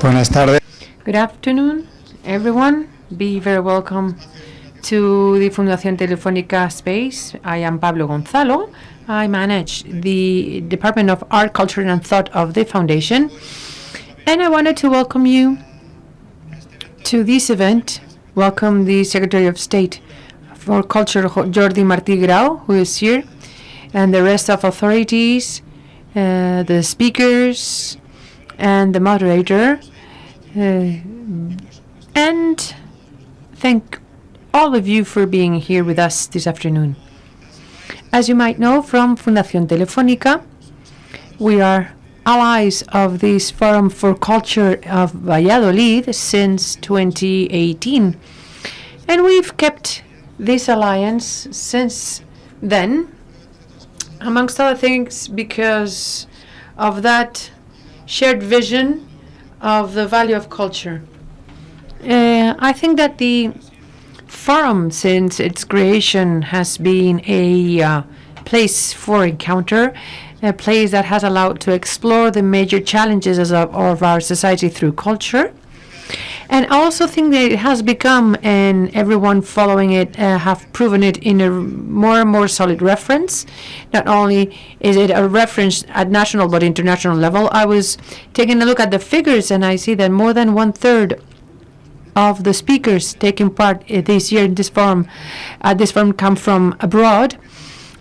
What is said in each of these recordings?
Buenas tardes. Good afternoon, everyone. Be very welcome to the Fundación Telefónica space. I am Pablo Gonzalo. I manage the Department of Art, Culture and Thought of the Foundation. And I wanted to welcome you to this event. Welcome the Secretary of State for Culture, Jordi Martí Grau, who is here, and the rest of authorities, the speakers, and the moderator. And thank all of you for being here with us this afternoon. As you might know from Fundación Telefónica, we are allies of this Forum for Culture of Valladolid since 2018. And we've kept this alliance since then, amongst other things, because of that shared vision of the value of culture. I think that the forum, since its creation, has been a place for encounter, a place that has allowed to explore the major challenges of our society through culture. And I also think that it has become, and everyone following it have proven it in a more and more solid reference. Not only is it a reference at national but international level. I was taking a look at the figures and I see that more than 1/3 of the speakers taking part this year in this forum, come from abroad.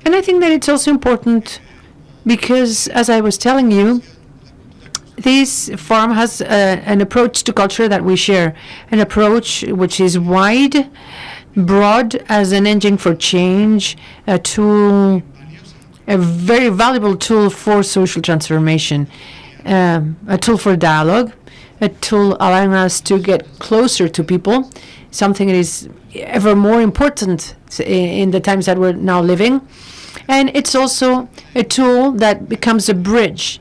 And I think that it's also important because, as I was telling you, this forum has an approach to culture that we share, an approach which is wide, broad as an engine for change, a tool, a very valuable tool for social transformation, a tool for dialogue, a tool allowing us to get closer to people, something that is ever more important in the times that we're now living. And it's also a tool that becomes a bridge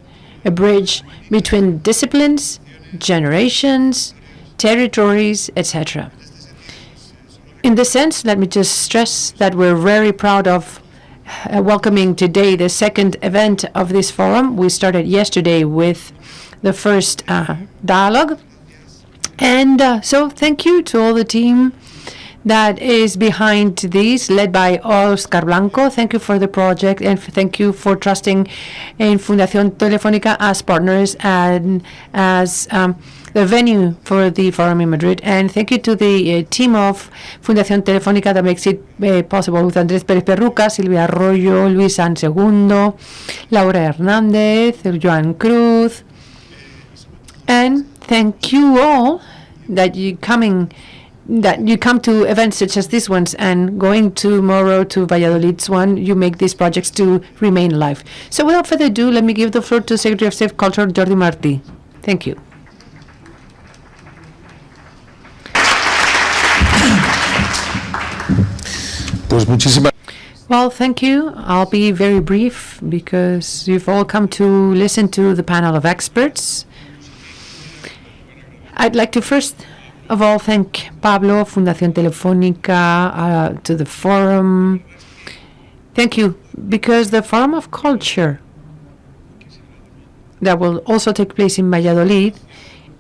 between disciplines, generations, territories, etc. In this sense, let me just stress that we're very proud of welcoming today the second event of this forum. We started yesterday with the first dialogue. And so thank you to all the team that is behind this, led by Oscar Blanco. Thank you for the project, and thank you for trusting in Fundación Telefónica as partners and as the venue for the forum in Madrid. And thank you to the team of Fundación Telefónica that makes it possible, with Andrés Pérez Perruca, Silvia Arroyo, Luis San Segundo, Laura Hernández, Joan Cruz. And thank you all that you come to events such as this ones, and going tomorrow to Valladolid's one, you make these projects to remain alive. So without further ado, let me give the floor to Secretary of State Culture, Jordi Martí. Thank you. Well, thank you. I'll be very brief because you've all come to listen to the panel of experts. I'd like to first of all thank Pablo, Fundación Telefónica, to the forum. Thank you, because the Forum of Culture that will also take place in Valladolid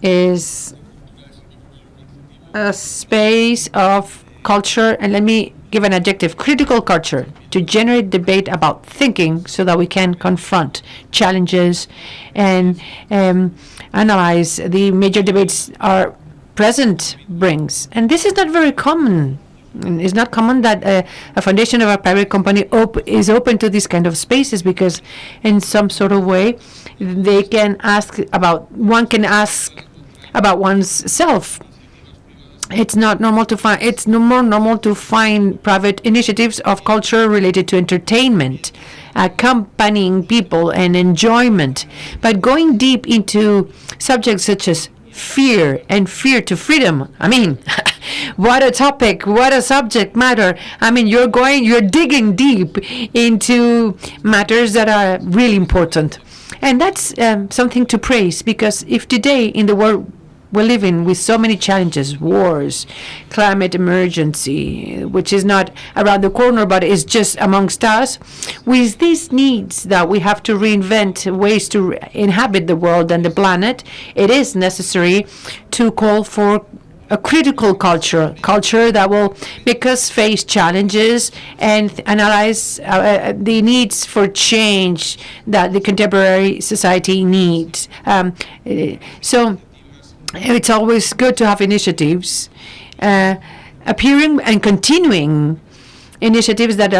is a space of culture, and let me give an adjective, critical culture, to generate debate about thinking so that we can confront challenges and analyze the major debates our present brings. And this is not very common. It's not common that a foundation of a private company is open to these kind of spaces, because in some sort of way one can ask about one's self. It's not normal to find. It's no more normal to find private initiatives of culture related to entertainment, accompanying people and enjoyment. But going deep into subjects such as fear and fear to freedom, I mean, what a topic, what a subject matter. I mean, you're digging deep into matters that are really important. And that's something to praise, because if today in the world we're living with so many challenges, wars, climate emergency, which is not around the corner, but is just amongst us. With these needs that we have to reinvent ways to inhabit the world and the planet, it is necessary to call for a critical culture that will make us face challenges and analyze the needs for change that the contemporary society needs. So it's always good to have initiatives appearing and continuing initiatives that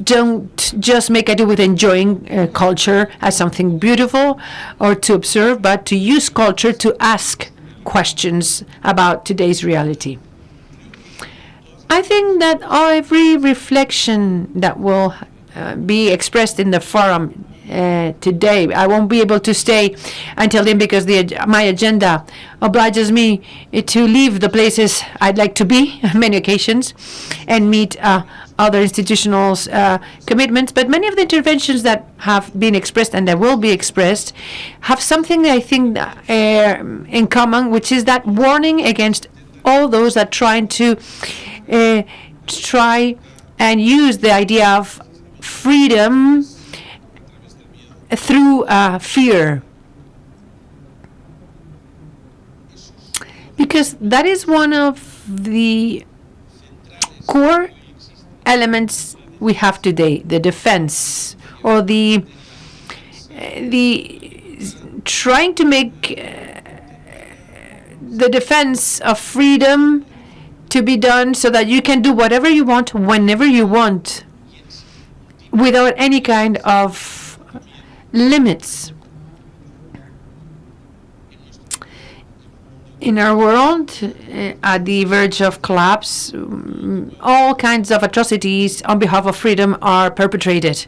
don't just make a do with enjoying culture as something beautiful or to observe, but to use culture to ask questions about today's reality. I think that every reflection that will be expressed in the forum today, I won't be able to stay until then because my agenda obliges me to leave the places I'd like to be on many occasions and meet other institutional commitments. But many of the interventions that have been expressed and that will be expressed have something I think in common, which is that warning against all those that trying to try and use the idea of freedom through fear. Because that is one of the core elements we have today, the defense, or the trying to make the defense of freedom to be done so that you can do whatever you want, whenever you want, without any kind of limits. In our world, at the verge of collapse, all kinds of atrocities on behalf of freedom are perpetrated.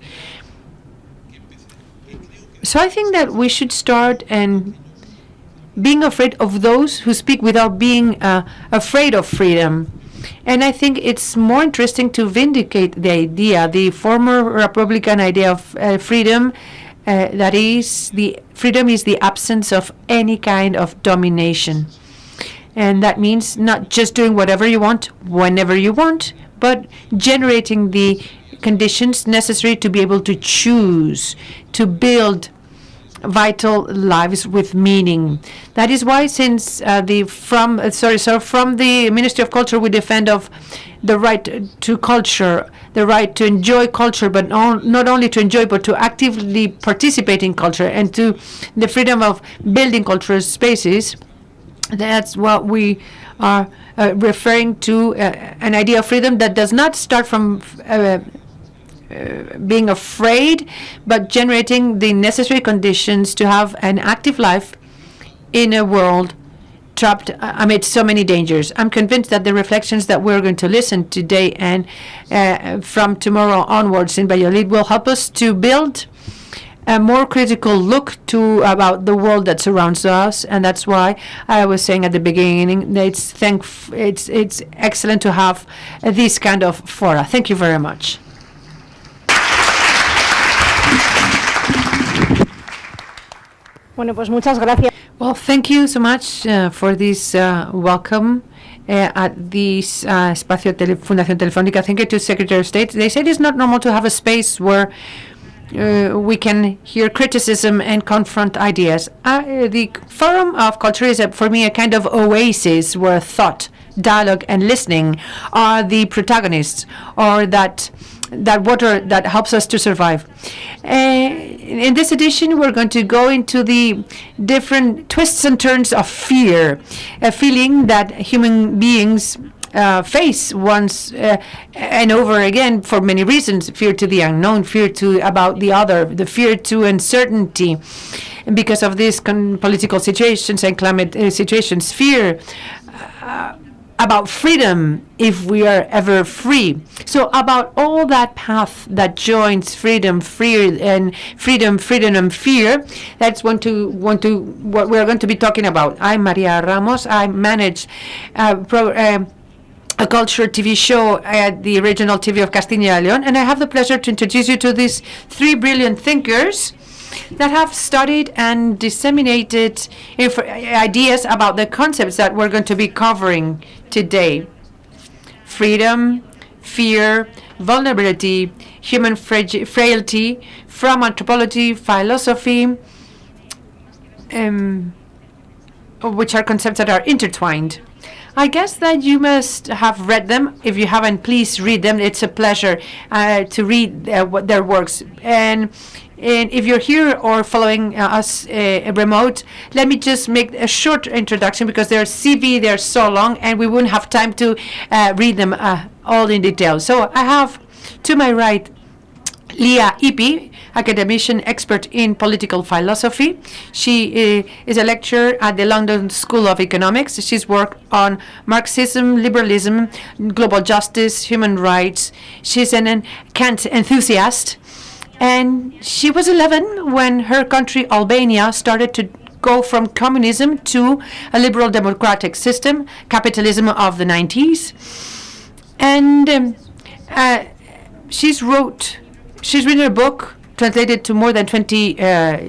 So I think that we should start and being afraid of those who speak without being afraid of freedom. And I think it's more interesting to vindicate the idea, the former Republican idea of freedom, that is, the freedom is the absence of any kind of domination. And that means not just doing whatever you want, whenever you want, but generating the conditions necessary to be able to choose, to build vital lives with meaning. That is why, since from the Ministry of Culture, we defend of the right to culture, the right to enjoy culture, but not only to enjoy, but to actively participate in culture, and to the freedom of building cultural spaces. That's what we are referring to, an idea of freedom that does not start from being afraid, but generating the necessary conditions to have an active life in a world trapped amid so many dangers. I'm convinced that the reflections that we're going to listen today and from tomorrow onwards in Valladolid will help us to build a more critical look to about the world that surrounds us, and that's why I was saying at the beginning that it's excellent to have this kind of fora. Thank you very much. Bueno, pues muchas gracias. Well, thank you so much for this welcome at this Espacio Fundación Telefónica. Thank you to Secretary of State. They said it's not normal to have a space where we can hear criticism and confront ideas. The Forum of Culture is, for me, a kind of oasis where thought, dialogue, and listening are the protagonists, or that water that helps us to survive. In this edition, we're going to go into the different twists and turns of fear, a feeling that human beings face once and over again for many reasons: fear to the unknown, fear to about the other, the fear to uncertainty, and because of these political situations and climate situations, fear about freedom, if we are ever free. So about all that path that joins freedom, fear, and freedom and fear, that's what we're going to be talking about. I'm María Ramos. I manage a culture TV show at the regional TV of Castilla y León, and I have the pleasure to introduce you to these three brilliant thinkers that have studied and disseminated ideas about the concepts that we're going to be covering today. Freedom, fear, vulnerability, human frailty, from anthropology, philosophy, which are concepts that are intertwined. I guess that you must have read them. If you haven't, please read them. It's a pleasure to read their works. And if you're here or following us remote, let me just make a short introduction because their CV, they're so long, and we wouldn't have time to read them all in detail. So I have to my right Lea Ypi, academician expert in political philosophy. She is a lecturer at the London School of Economics. She's worked on Marxism, liberalism, global justice, human rights. She's an Kant enthusiast. And she was 11 when her country, Albania, started to go from communism to a liberal democratic system, capitalism of the 90s. And she's written a book translated to more than 20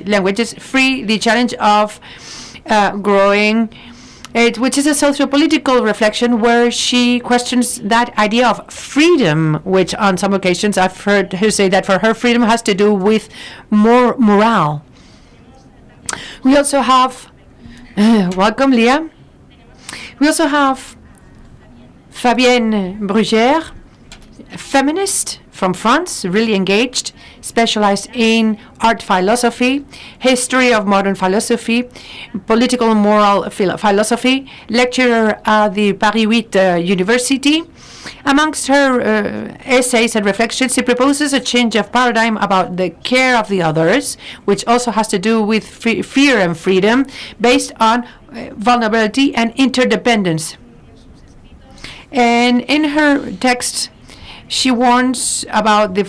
languages, Free, the Challenge of Growing, which is a socio-political reflection where she questions that idea of freedom, which on some occasions I've heard her say that for her freedom has to do with more morale. We also have, welcome Lea. We also have Fabienne Brugère, a feminist from France, really engaged, specialized in art philosophy, history of modern philosophy, political moral philosophy, lecturer at the Paris 8 University. Amongst her essays and reflections, she proposes a change of paradigm about the care of the others, which also has to do with fear and freedom, based on vulnerability and interdependence. And in her text, she warns about the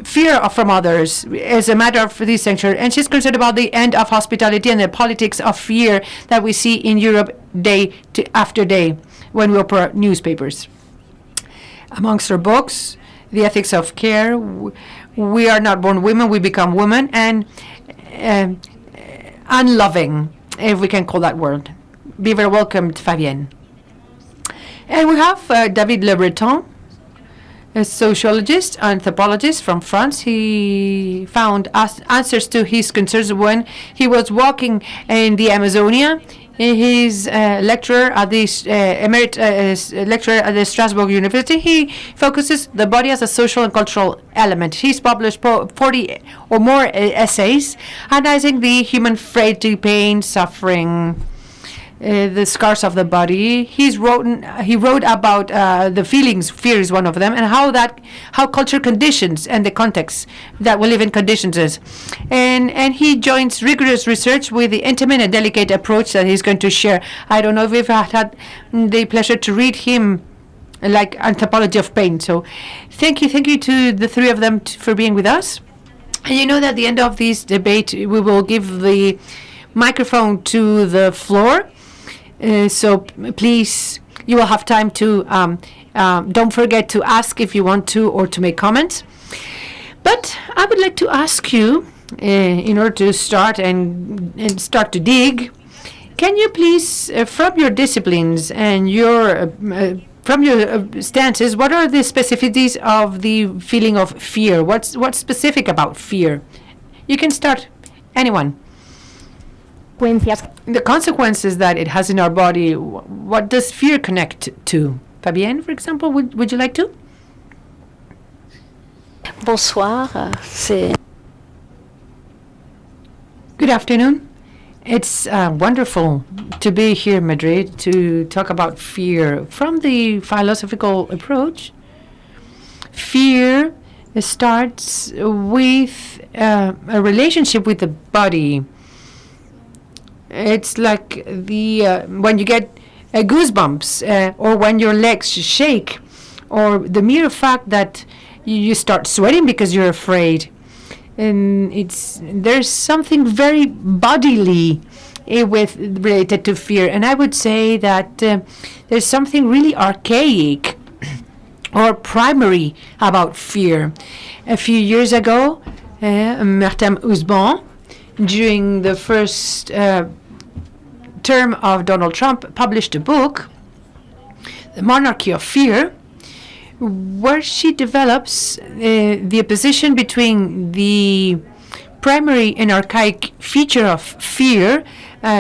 fear from others as a matter of this century, and she's concerned about the end of hospitality and the politics of fear that we see in Europe day after day when we open newspapers. Amongst her books, The Ethics of Care, We Are Not Born Women, We Become Women, and Unloving, if we can call that word. Be very welcome, Fabienne. And we have David Le Breton, a sociologist, anthropologist from France. He found answers to his concerns when he was walking in the Amazonia. He's a lecturer at the lecturer at the Strasbourg University. He focuses the body as a social and cultural element. He's published 40 or more essays analyzing the human frailty, pain, suffering, the scars of the body. He wrote about the feelings. Fear is one of them, and how culture conditions and the context that we live in conditions is. And he joins rigorous research with the intimate and delicate approach that he's going to share. I don't know if you've had the pleasure to read him, like Anthropology of Pain. So thank you to the three of them for being with us. And you know that at the end of this debate, we will give the microphone to the floor. So please, you will have time to, don't forget to ask if you want to or to make comments. But I would like to ask you, in order to start and start to dig, can you please, from your disciplines and from your stances, what are the specificities of the feeling of fear? What's specific about fear? You can start, anyone. The consequences that it has in our body, what does fear connect to? Fabienne, for example, would you like to? Bonsoir. Good afternoon. It's wonderful to be here in Madrid to talk about fear. From the philosophical approach, fear starts with a relationship with the body. It's like when you get goosebumps, or when your legs shake, or the mere fact that you start sweating because you're afraid. And there's something very bodily related to fear. And I would say that there's something really archaic or primary about fear. A few years ago, Martin Husband, during the first term of Donald Trump, published a book, The Monarchy of Fear, where she develops the opposition between the primary and archaic feature of fear,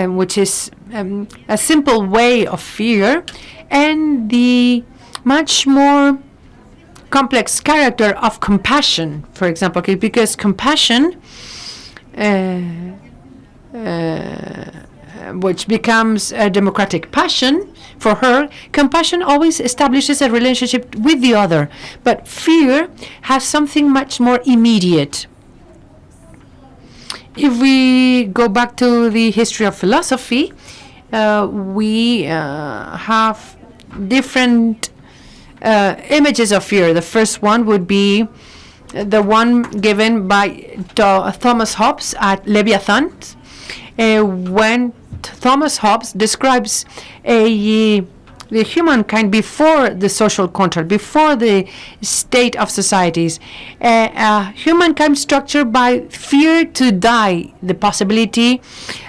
which is a simple way of fear, and the much more complex character of compassion, for example, because compassion, which becomes a democratic passion for her, compassion always establishes a relationship with the other, but fear has something much more immediate. If we go back to the history of philosophy, we have different images of fear. The first one would be the one given by Thomas Hobbes at Leviathan, when Thomas Hobbes describes the humankind before the social contract, before the state of societies, humankind structured by fear to die, the possibility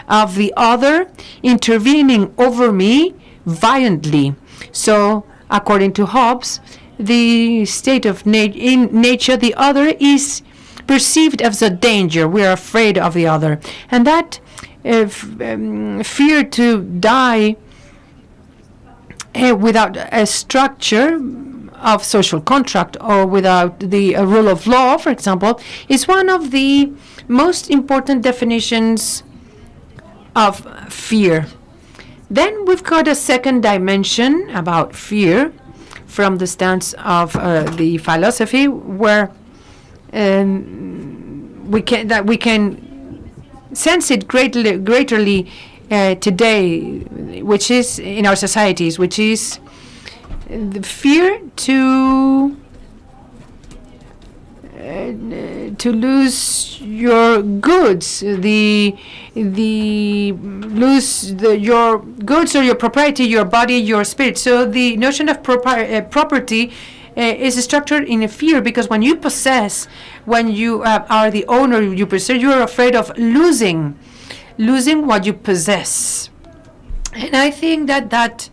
of the other intervening over me violently. So, according to Hobbes, the state of in nature, the other is perceived as a danger. We are afraid of the other, and that fear to die without a structure of social contract or without the rule of law, for example, is one of the most important definitions of fear. Then we've got a second dimension about fear from the stance of the philosophy, where we can sense it greatly today, which is in our societies, which is the fear to lose your goods, your goods or your property, your body, your spirit. So the notion of property is structured in a fear, because when you possess, when you are the owner, you possess, you are afraid of losing what you possess. And I think that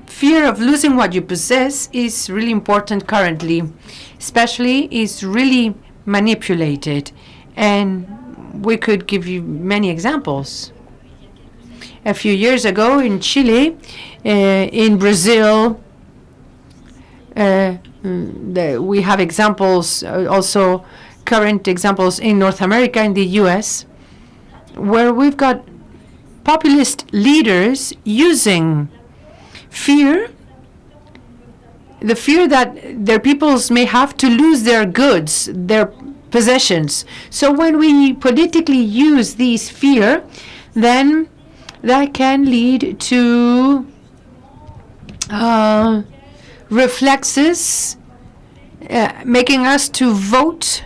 fear of losing what you possess is really important currently, especially is really manipulated. And we could give you many examples. A few years ago in Chile, in Brazil, we have examples, also current examples in North America, in the US, where we've got populist leaders using fear, the fear that their peoples may have to lose their goods, their possessions. So when we politically use these fear, then that can lead to reflexes, making us to vote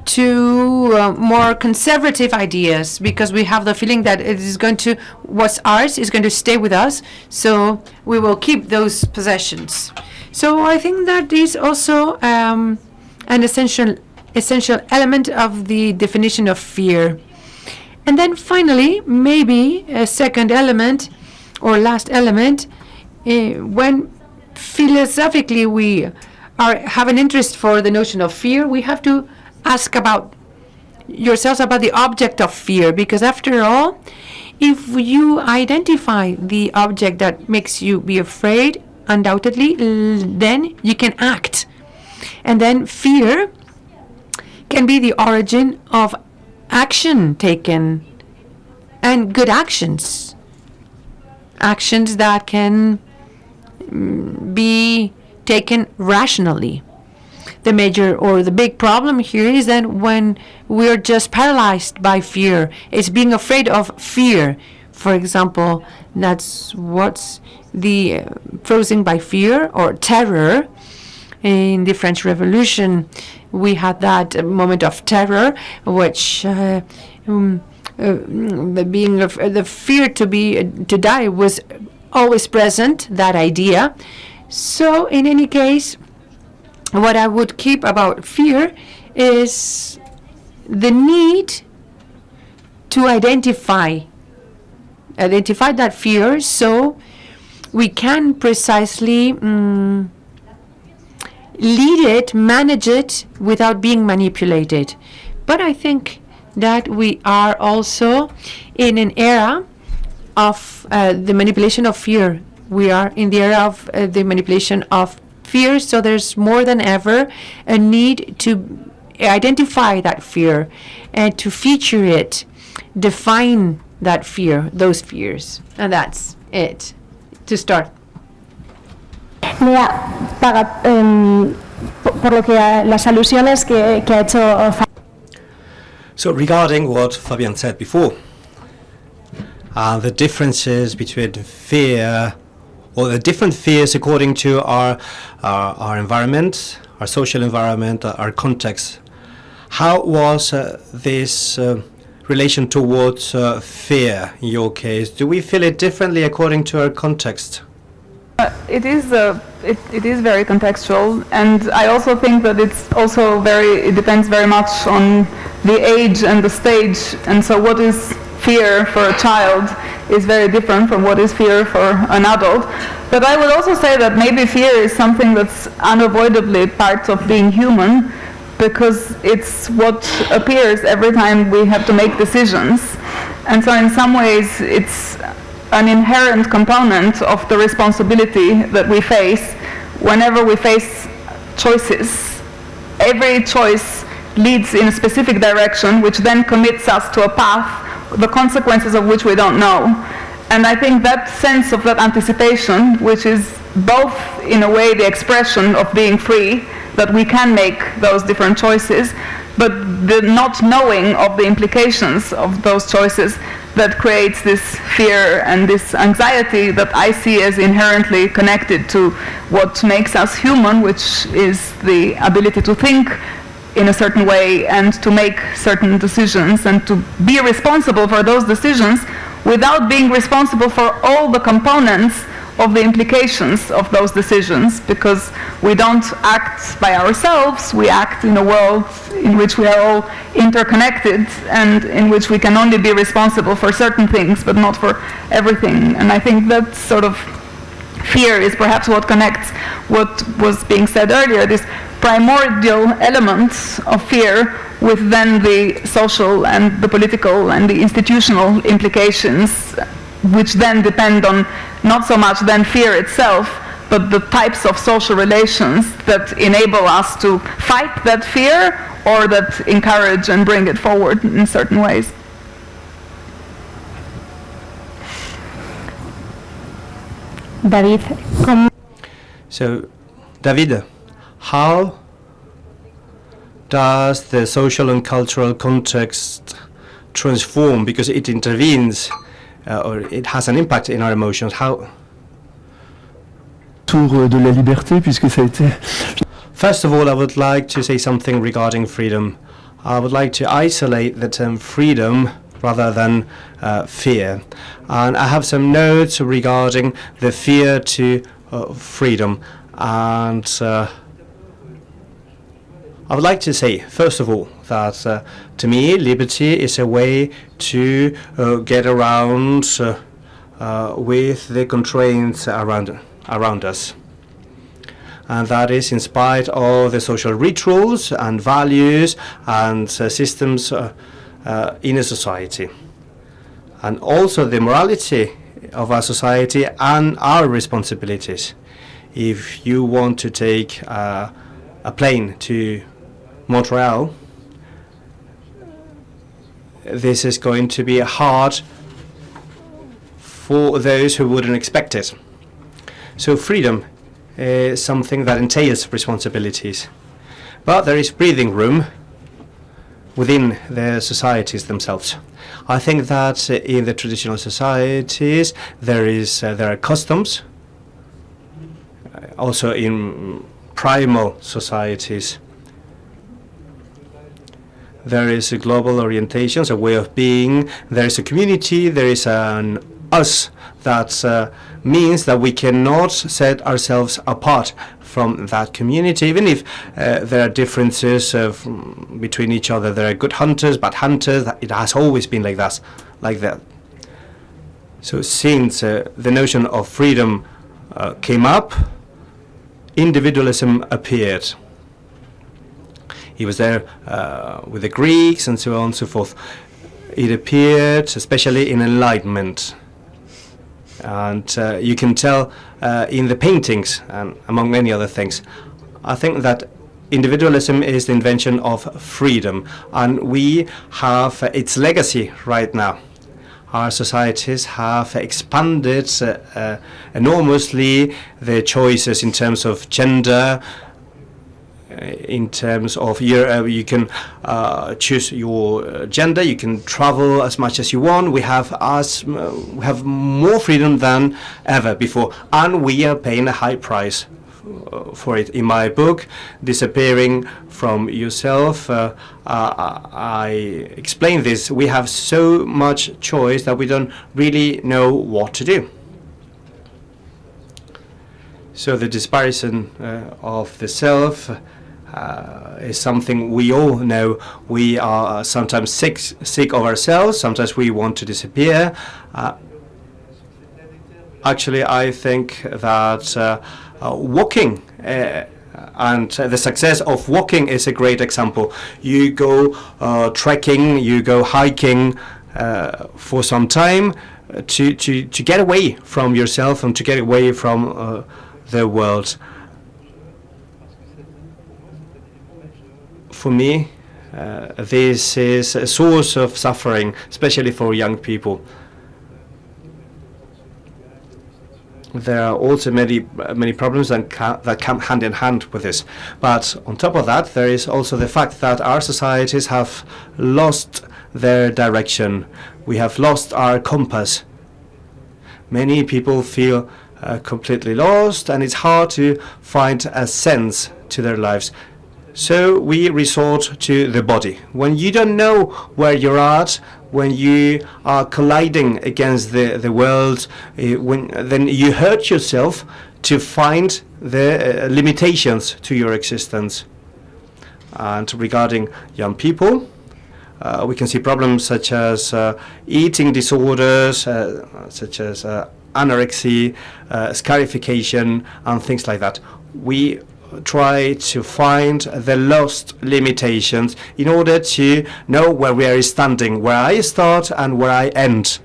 to more conservative ideas, because we have the feeling that it is going to, what's ours is going to stay with us, so we will keep those possessions. So I think that is also an essential element of the definition of fear. And then finally, maybe a second element or last element, when philosophically we have an interest for the notion of fear, we have to ask about yourselves about the object of fear, because after all, if you identify the object that makes you be afraid, undoubtedly, then you can act. And then fear can be the origin of action taken, and good actions. Actions that can be taken rationally. The major or the big problem here is that when we're just paralyzed by fear, it's being afraid of fear. For example, that's what's the frozen by fear or terror. In the French Revolution, we had that moment of terror, which the fear to die was always present, that idea. So in any case, what I would keep about fear is the need to identify that fear so we can precisely lead it, manage it without being manipulated. But I think that we are also in an era of the manipulation of fear. We are in the era of the manipulation of fear, so there's more than ever a need to identify that fear and to feature it, define that fear, those fears. And that's it, to start. Mira, por lo que las alusiones que ha hecho. So regarding what Fabienne said before, the differences between fear, or the different fears according to our environment, our social environment, our context. How was this relation towards fear in your case? Do we feel it differently according to our context? It is very contextual, and I also think that it's also it depends very much on the age and the stage, and so what is fear for a child is very different from what is fear for an adult. But I would also say that maybe fear is something that's unavoidably part of being human, because it's what appears every time we have to make decisions, and so in some ways it's an inherent component of the responsibility that we face whenever we face choices. Every choice leads in a specific direction, which then commits us to a path, the consequences of which we don't know. And I think that sense of that anticipation, which is both in a way the expression of being free, that we can make those different choices, but the not knowing of the implications of those choices, that creates this fear and this anxiety that I see as inherently connected to what makes us human, which is the ability to think in a certain way and to make certain decisions and to be responsible for those decisions without being responsible for all the components of the implications of those decisions, because we don't act by ourselves, we act in a world in which we are all interconnected and in which we can only be responsible for certain things but not for everything. And I think that sort of fear is perhaps what connects what was being said earlier, this primordial element of fear with then the social and the political and the institutional implications, which then depend on not so much then fear itself, but the types of social relations that enable us to fight that fear or that encourage and bring it forward in certain ways. David, So, David, how does the social and cultural context transform, because it intervenes or it has an impact in our emotions? How? Tour de la liberté, puisque ça a été. First of all, I would like to say something regarding freedom. I would like to isolate the term freedom rather than fear. And I have some notes regarding the fear to freedom. And I would like to say, first of all, that to me, liberty is a way to get around with the constraints around us. And that is in spite of the social rituals and values and systems in a society. And also the morality of our society and our responsibilities. If you want to take a plane to Montreal, this is going to be hard for those who wouldn't expect it. So freedom is something that entails responsibilities. But there is breathing room within the societies themselves. I think that in the traditional societies there are customs, also in primal societies. There is a global orientation, a way of being, there is a community, there is an us That means that we cannot set ourselves apart from that community, even if there are differences between each other. There are good hunters, bad hunters. It has always been like that. So since the notion of freedom came up, individualism appeared. He was there with the Greeks and so on and so forth. It appeared especially in Enlightenment. And you can tell in the paintings, among many other things. I think that individualism is the invention of freedom, and we have its legacy right now. Our societies have expanded enormously their choices in terms of gender, in terms of you can choose your gender, you can travel as much as you want. We have more freedom than ever before, and we are paying a high price for it. In my book, Disappearing from Yourself, I explain this. We have so much choice that we don't really know what to do. So the disparison of the self is something we all know. We are sometimes sick of ourselves. Sometimes we want to disappear. Actually, I think that walking and the success of walking is a great example. You go trekking, you go hiking for some time to get away from yourself and to get away from the world. For me, this is a source of suffering, especially for young people. There are also many problems that come hand in hand with this. But on top of that, there is also the fact that our societies have lost their direction. We have lost our compass. Many people feel completely lost, and it's hard to find a sense to their lives. So we resort to the body. When you don't know where you're at, when you are colliding against the world, then you hurt yourself to find the limitations to your existence. And regarding young people, we can see problems such as eating disorders, such as anorexia, scarification, and things like that. We try to find the lost limitations in order to know where we are standing, where I start and where I end.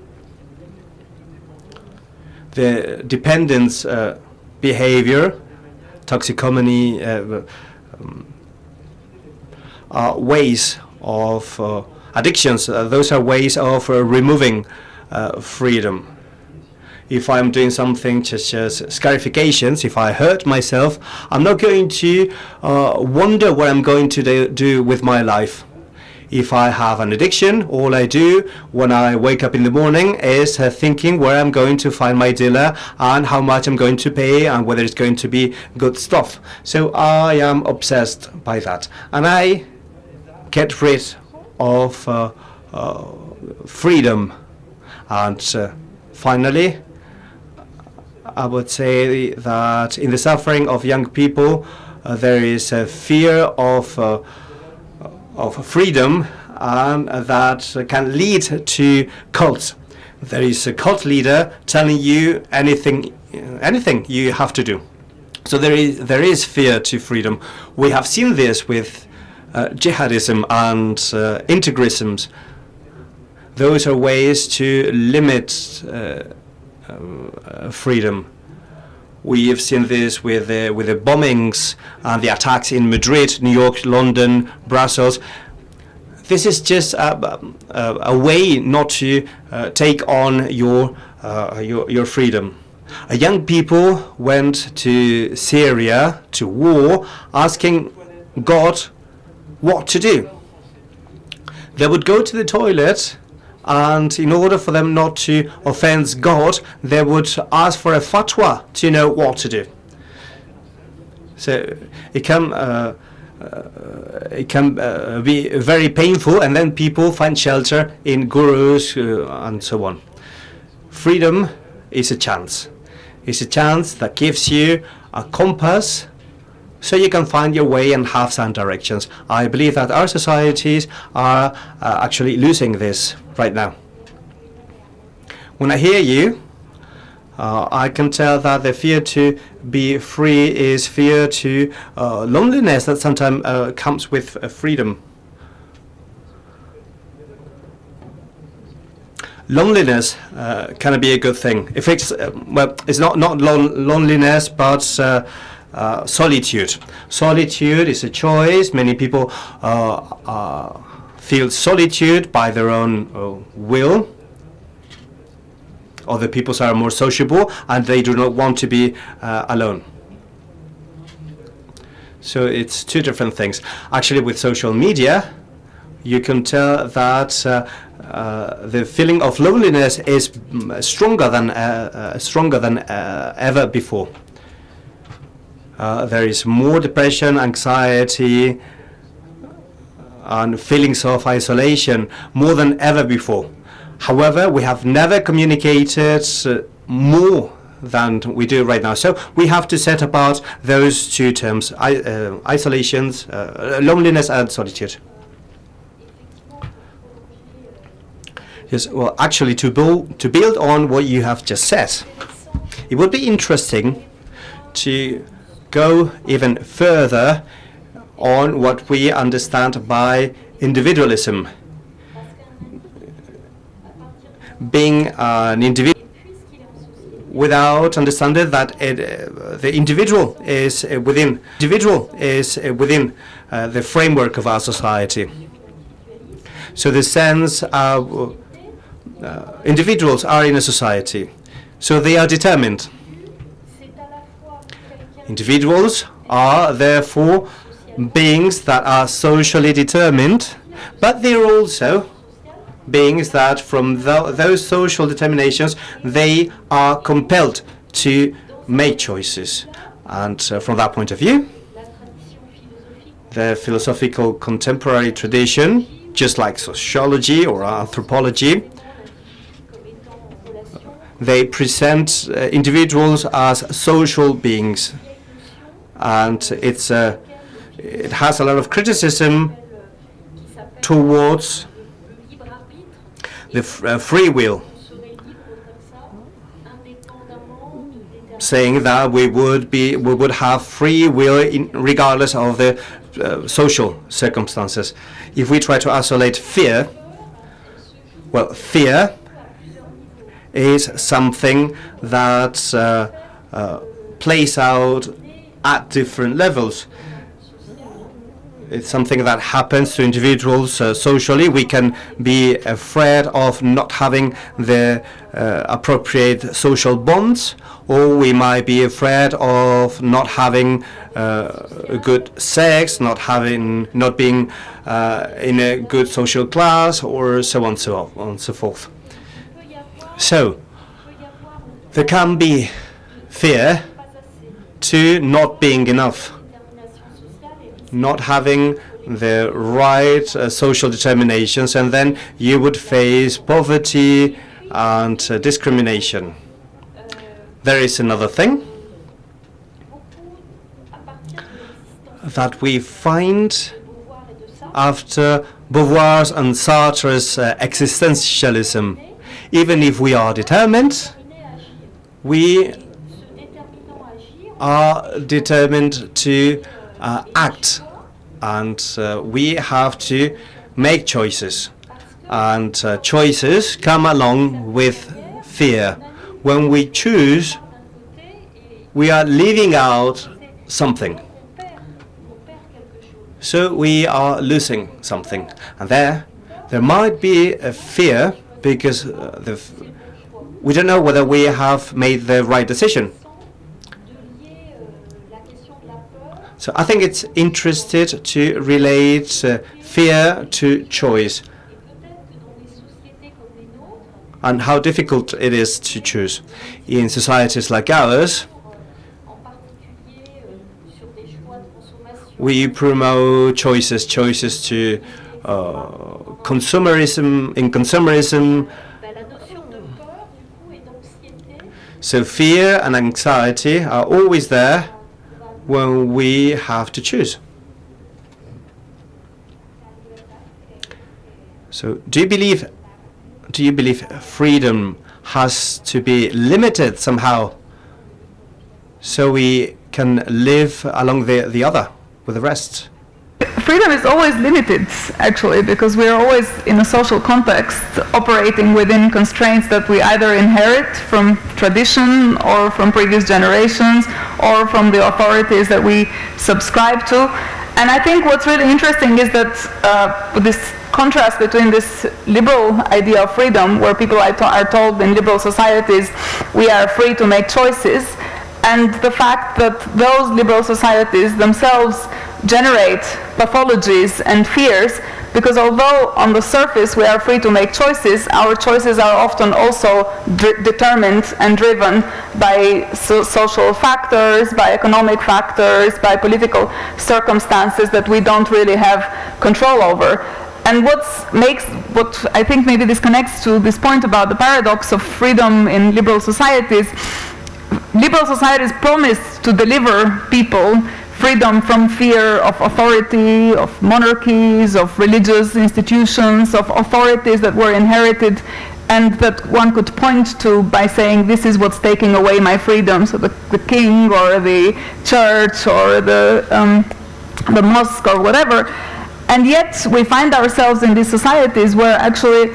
The dependence behavior, toxicomany, are ways of addictions. Those are ways of removing freedom. If I'm doing something such as scarifications, if I hurt myself, I'm not going to wonder what I'm going to do with my life. If I have an addiction, all I do when I wake up in the morning is thinking where I'm going to find my dealer and how much I'm going to pay and whether it's going to be good stuff. So I am obsessed by that. And I get rid of freedom. And finally, I would say that in the suffering of young people, there is a fear of freedom, and that can lead to cults. There is a cult leader telling you anything you have to do. So there is fear to freedom. We have seen this with jihadism and integrisms. Those are ways to limit freedom. We have seen this with the bombings and the attacks in Madrid, New York, London, Brussels. This is just a way not to take on your freedom. Young people went to Syria to war, asking God what to do. They would go to the toilet, and in order for them not to offend God, they would ask for a fatwa to know what to do. So it can be very painful, and then people find shelter in gurus and so on. Freedom is a chance. It's a chance that gives you a compass so you can find your way and have some directions. I believe that our societies are actually losing this right now. When I hear you, I can tell that the fear to be free is fear to loneliness that sometimes comes with freedom. Loneliness can be a good thing. If it's well, it's not loneliness, but solitude. Solitude is a choice. Many people feel solitude by their own will. Other people are more sociable and they do not want to be alone. So it's two different things. Actually, with social media, you can tell that the feeling of loneliness is stronger than ever before. There is more depression, anxiety, and feelings of isolation more than ever before. However, we have never communicated more than we do right now. So we have to set apart those two terms, isolations, loneliness and solitude. Yes, well, actually, to build on what you have just said, it would be interesting to go even further on what we understand by individualism. Being an individual without understanding that the individual is within the framework of our society. So the sense of individuals are in a society, so they are determined. Individuals are therefore beings that are socially determined, but they're also beings that from those social determinations they are compelled to make choices. And from that point of view, the philosophical contemporary tradition, just like sociology or anthropology, they present individuals as social beings, and it has a lot of criticism towards the free will, saying that we would have free will regardless of the social circumstances. If we try to isolate fear, well, fear is something that plays out at different levels. It's something that happens to individuals socially. We can be afraid of not having the appropriate social bonds, or we might be afraid of not having good sex, not being in a good social class, or so on, so on and so forth. So there can be fear to not being enough, not having the right social determinations, and then you would face poverty and discrimination. There is another thing that we find after Beauvoir's and Sartre's existentialism. Even if we are determined, we are determined to act, and we have to make choices, and choices come along with fear. When we choose, we are leaving out something, so we are losing something, and there might be a fear because we don't know whether we have made the right decision. So I think it's interesting to relate fear to choice and how difficult it is to choose. In societies like ours, we promote choices to consumerism. In consumerism, So fear and anxiety are always there when we have to choose. So do you believe freedom has to be limited somehow so we can live along the other with the rest? Freedom is always limited, actually, because we are always in a social context operating within constraints that we either inherit from tradition or from previous generations or from the authorities that we subscribe to. And I think what's really interesting is that this contrast between this liberal idea of freedom, where people are told in liberal societies we are free to make choices, and the fact that those liberal societies themselves generate pathologies and fears, because although on the surface we are free to make choices, our choices are often also determined and driven by social factors, by economic factors, by political circumstances that we don't really have control over. And what I think maybe this connects to this point about the paradox of freedom in liberal societies promise to deliver people freedom from fear of authority, of monarchies, of religious institutions, of authorities that were inherited and that one could point to by saying this is what's taking away my freedom, so the king or the church or the mosque or whatever. And yet we find ourselves in these societies where actually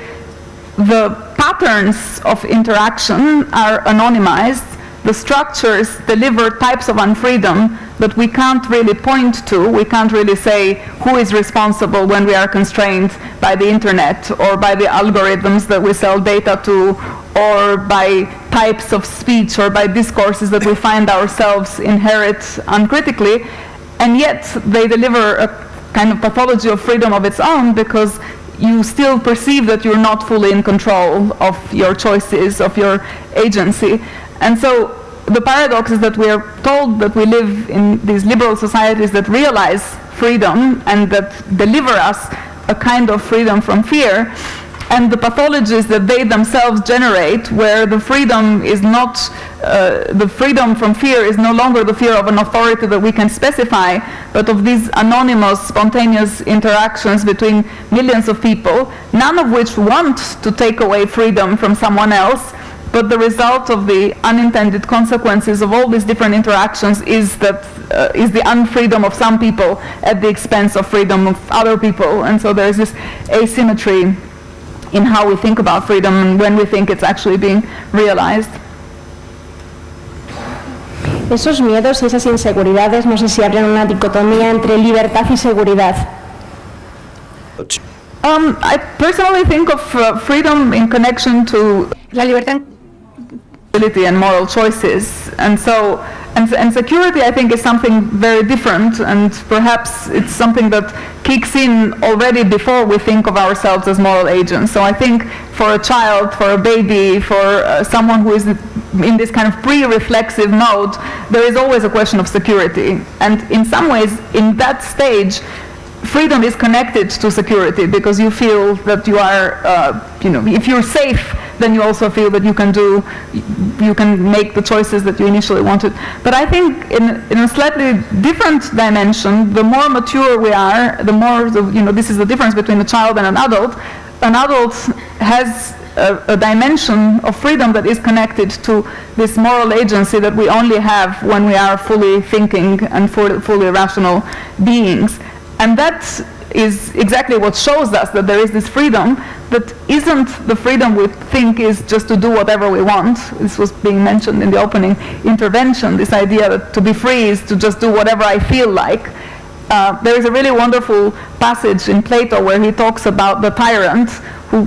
the patterns of interaction are anonymized. The structures deliver types of unfreedom that we can't really point to. We can't really say who is responsible when we are constrained by the internet or by the algorithms that we sell data to, or by types of speech or by discourses that we find ourselves inherit uncritically. And yet they deliver a kind of pathology of freedom of its own, because you still perceive that you're not fully in control of your choices, of your agency. And so the paradox is that we are told that we live in these liberal societies that realize freedom and that deliver us a kind of freedom from fear, and the pathologies that they themselves generate, where the freedom is not, the freedom from fear is no longer the fear of an authority that we can specify, but of these anonymous, spontaneous interactions between millions of people, none of which want to take away freedom from someone else, but the result of the unintended consequences of all these different interactions is that is the unfreedom of some people at the expense of freedom of other people. And so there's this asymmetry in how we think about freedom and when we think it's actually being realized. Esos miedos y esas inseguridades, no sé si abren una dicotomía entre libertad y seguridad. I personally think of freedom in connection to La libertad and moral choices, and so and security I think is something very different, and perhaps it's something that kicks in already before we think of ourselves as moral agents. So I think for a child, for a baby, for someone who is in this kind of pre-reflexive mode, there is always a question of security, and in some ways in that stage freedom is connected to security, because you feel that you are, if you're safe, then you also feel that you can make the choices that you initially wanted. But I think in a slightly different dimension, the more mature we are, the more, this is the difference between a child and an adult. An adult has a dimension of freedom that is connected to this moral agency that we only have when we are fully thinking and fully rational beings. And that is exactly what shows us that there is this freedom that isn't the freedom we think is just to do whatever we want. This was being mentioned in the opening intervention, this idea that to be free is to just do whatever I feel like. There is a really wonderful passage in Plato where he talks about the tyrant who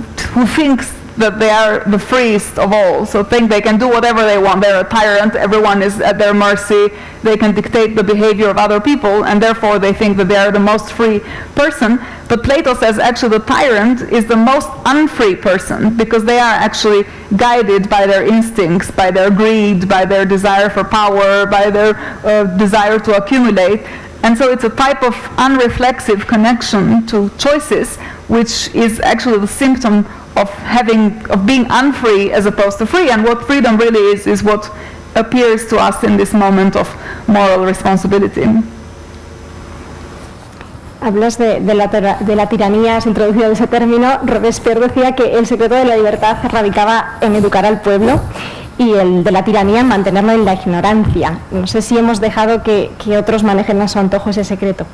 thinks that they are the freest of all, so think they can do whatever they want. They're a tyrant, everyone is at their mercy, they can dictate the behavior of other people, and therefore they think that they are the most free person. But Plato says actually the tyrant is the most unfree person, because they are actually guided by their instincts, by their greed, by their desire for power, by their desire to accumulate. And so it's a type of unreflexive connection to choices, which is actually the symptom of being unfree as opposed to free. And what freedom really is what appears to us in this moment of moral responsibility. Hablas de la tiranía, has introducido ese término. Robespierre decía que el secreto de la libertad radicaba en educar al pueblo y el de la tiranía en mantenerlo en la ignorancia. No sé si hemos dejado que otros manejen a su antojo ese secreto.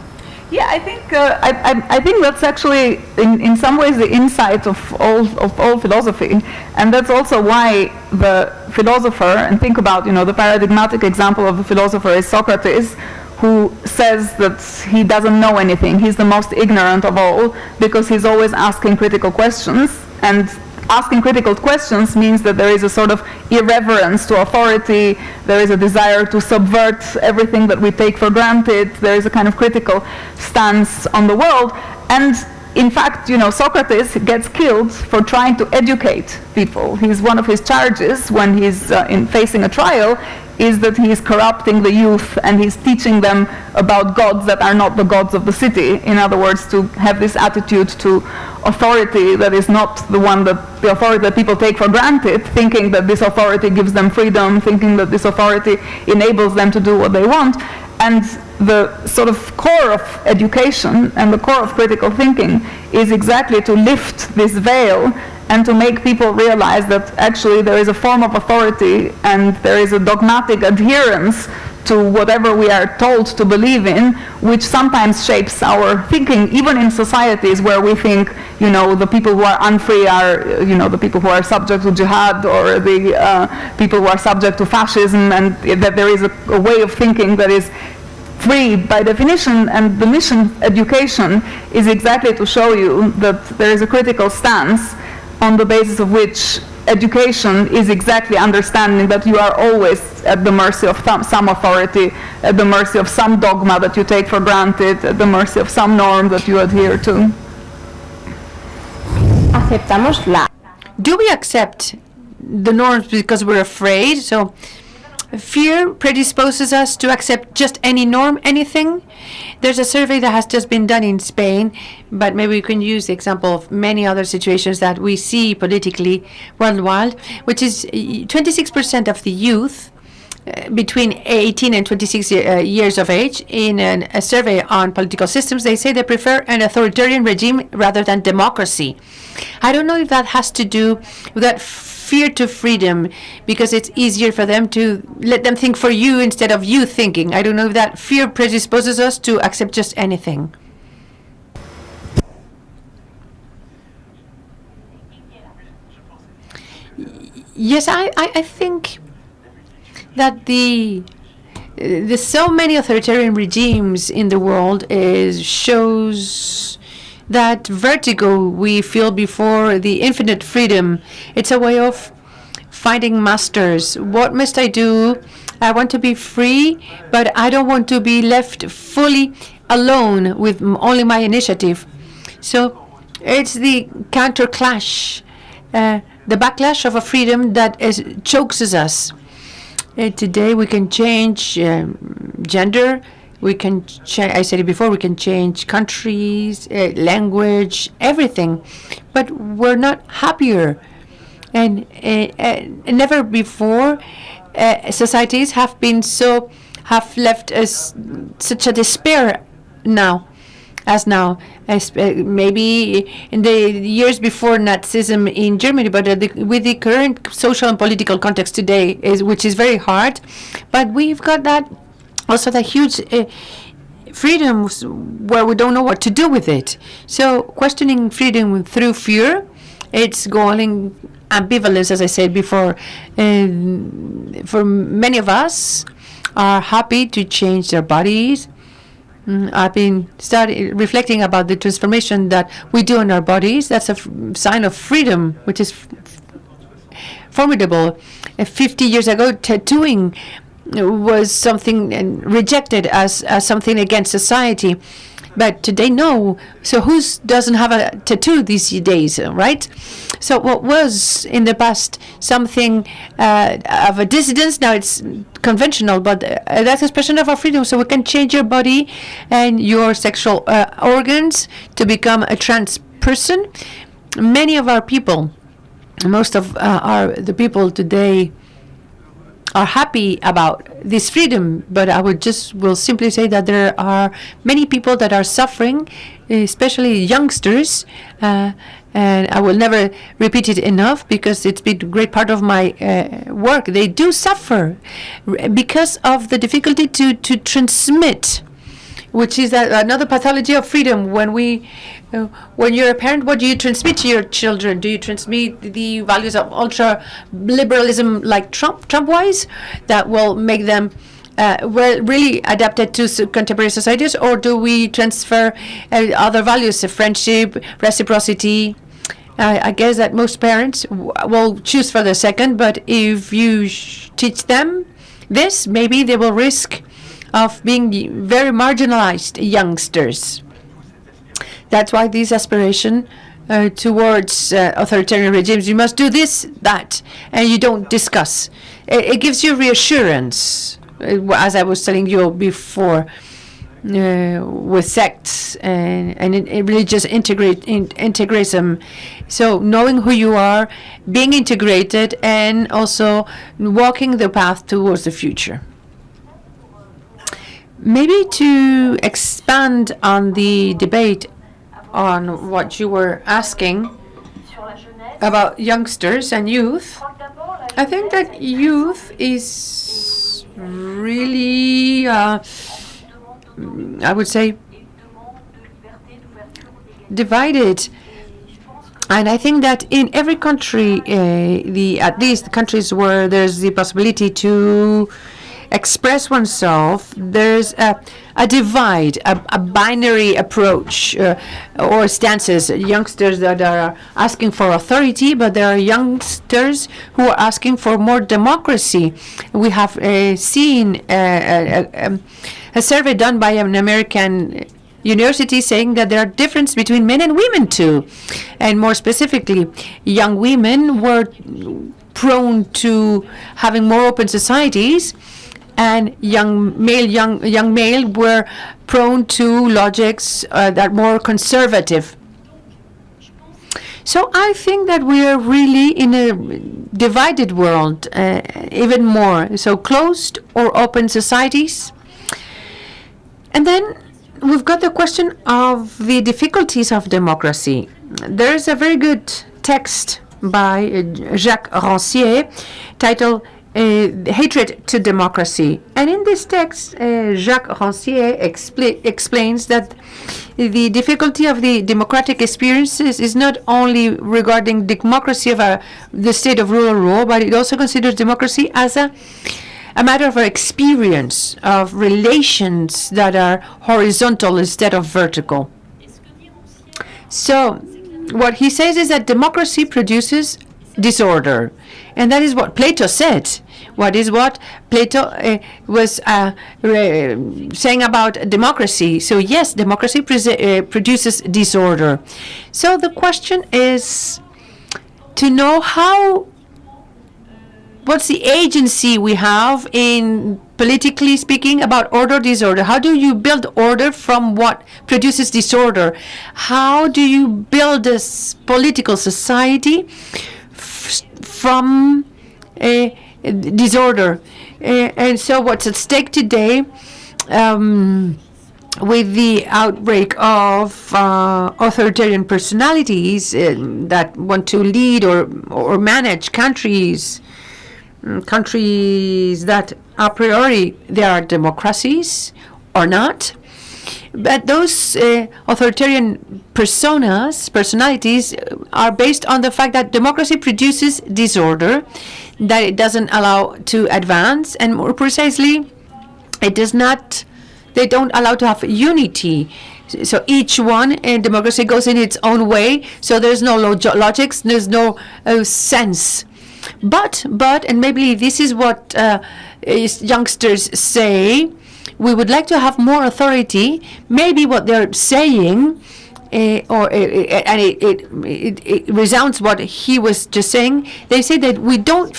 Yeah, I think that's actually in some ways the insight of all philosophy, and that's also why the philosopher, and think about, the paradigmatic example of the philosopher is Socrates, who says that he doesn't know anything. He's the most ignorant of all because he's always asking critical questions, and asking critical questions means that there is a sort of irreverence to authority, there is a desire to subvert everything that we take for granted, there is a kind of critical stance on the world, and in fact, Socrates gets killed for trying to educate people. One of his charges when he's facing a trial is that he is corrupting the youth and he's teaching them about gods that are not the gods of the city. In other words, to have this attitude to authority that is not the authority that people take for granted, thinking that this authority gives them freedom, thinking that this authority enables them to do what they want. And the sort of core of education and the core of critical thinking is exactly to lift this veil and to make people realize that actually there is a form of authority and there is a dogmatic adherence to whatever we are told to believe in, which sometimes shapes our thinking, even in societies where we think, the people who are unfree are, the people who are subject to jihad, or the people who are subject to fascism, and that there is a way of thinking that is free by definition. And the mission education is exactly to show you that there is a critical stance on the basis of which education is exactly understanding that you are always at the mercy of some authority, at the mercy of some dogma that you take for granted, at the mercy of some norm that you adhere to. Do we accept the norms because we're afraid? So fear predisposes us to accept just any norm, anything. There's a survey that has just been done in Spain, but maybe we can use the example of many other situations that we see politically worldwide, which is 26% of the youth between 18 and 26 years of age, in a survey on political systems, they say they prefer an authoritarian regime rather than democracy. I don't know if that has to do with that fear to freedom, because it's easier for them to let them think for you instead of you thinking. I don't know if that fear predisposes us to accept just anything. Yes, I think that the so many authoritarian regimes in the world shows that vertigo we feel before the infinite freedom. It's a way of finding masters. What must I do? I want to be free, but I don't want to be left fully alone with only my initiative. So it's the counter-clash, the backlash of a freedom that chokes us. Today we can change gender. We can I said it before, we can change countries, language, everything, but we're not happier. And never before societies have left us such a despair as now. Maybe in the years before Nazism in Germany, but with the current social and political context today, which is very hard, but we've got that. Also, the huge freedom where we don't know what to do with it. So, questioning freedom through fear, it's going ambivalence, as I said before. For many of us, are happy to change their bodies. I've been reflecting about the transformation that we do in our bodies. That's a sign of freedom, which is formidable. 50 years ago, tattooing was something rejected as something against society, but today no. So who doesn't have a tattoo these days, right? So what was in the past something of a dissidence, now it's conventional, but that's an expression of our freedom. So we can change your body and your sexual organs to become a trans person. Many of our people most of the people today are happy about this freedom, but I will simply say that there are many people that are suffering, especially youngsters, and I will never repeat it enough because it's been a great part of my work. They do suffer because of the difficulty to transmit, which is another pathology of freedom. When you're a parent, what do you transmit to your children? Do you transmit the values of ultra-liberalism like Trump-wise that will make them really adapted to contemporary societies, or do we transfer other values, friendship, reciprocity? I guess that most parents will choose for the second, but if you teach them this, maybe they will risk of being very marginalized youngsters. That's why this aspiration towards authoritarian regimes, you must do this, that, and you don't discuss. It gives you reassurance, as I was telling you before, with sects and religious integrism. So knowing who you are, being integrated, and also walking the path towards the future. Maybe to expand on the debate on what you were asking about youngsters and youth, I think that youth is really, I would say, divided. And I think that in every country, at least the countries where there's the possibility to express oneself, there's a divide, a binary approach or stances. Youngsters that are asking for authority, but there are youngsters who are asking for more democracy. We have seen a survey done by an American university saying that there are differences between men and women too. And more specifically, young women were prone to having more open societies, and young male were prone to logics that are more conservative. So I think that we are really in a divided world, even more. So closed or open societies. And then we've got the question of the difficulties of democracy. There is a very good text by Jacques Rancière titled Hatred to Democracy. And in this text, Jacques Rancière explains that the difficulty of the democratic experiences is not only regarding democracy of the state of rule or rule, but it also considers democracy as a matter of experience, of relations that are horizontal instead of vertical. So what he says is that democracy produces disorder. And that is what Plato said. What Plato was saying about democracy. So yes, democracy produces disorder. So the question is to know what's the agency we have in, politically speaking, about order, disorder. How do you build order from what produces disorder? How do you build this political society from disorder? And so what's at stake today with the outbreak of authoritarian personalities that want to lead or manage countries that a priori they are democracies or not. But those authoritarian personalities are based on the fact that democracy produces disorder, that it doesn't allow to advance, and more precisely, they don't allow to have unity. So each one in democracy goes in its own way, so there's no logics, there's no sense. But, and maybe this is what youngsters say, we would like to have more authority. Maybe what they're saying, it resounds what he was just saying. They say that we don't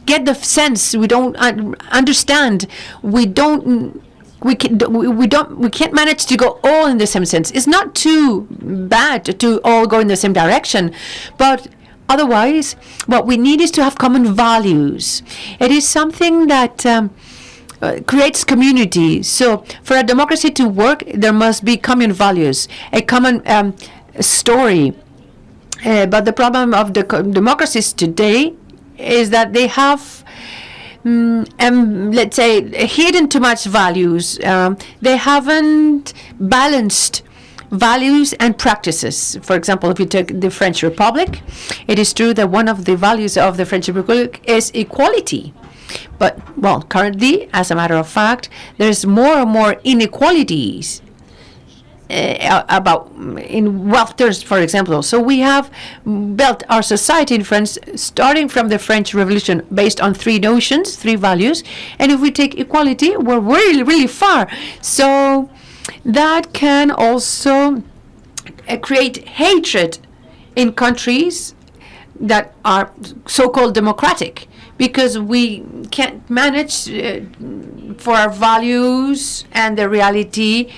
get the sense, we don't understand, we can't manage to go all in the same sense. It's not too bad to all go in the same direction, but Otherwise, what we need is to have common values. It is something that creates community. So for a democracy to work, there must be common values, a common story. But the problem of the democracies today is that they have, let's say, hidden too much values. They haven't balanced values and practices. For example, if you take the French Republic, it is true that one of the values of the French Republic is equality. But, well, currently, as a matter of fact, there's more and more inequalities about in wealth terms, for example. So we have built our society in France starting from the French Revolution based on three notions, three values. And if we take equality, we're really, really far. So that can also create hatred in countries that are so-called democratic, because we can't manage for our values and the reality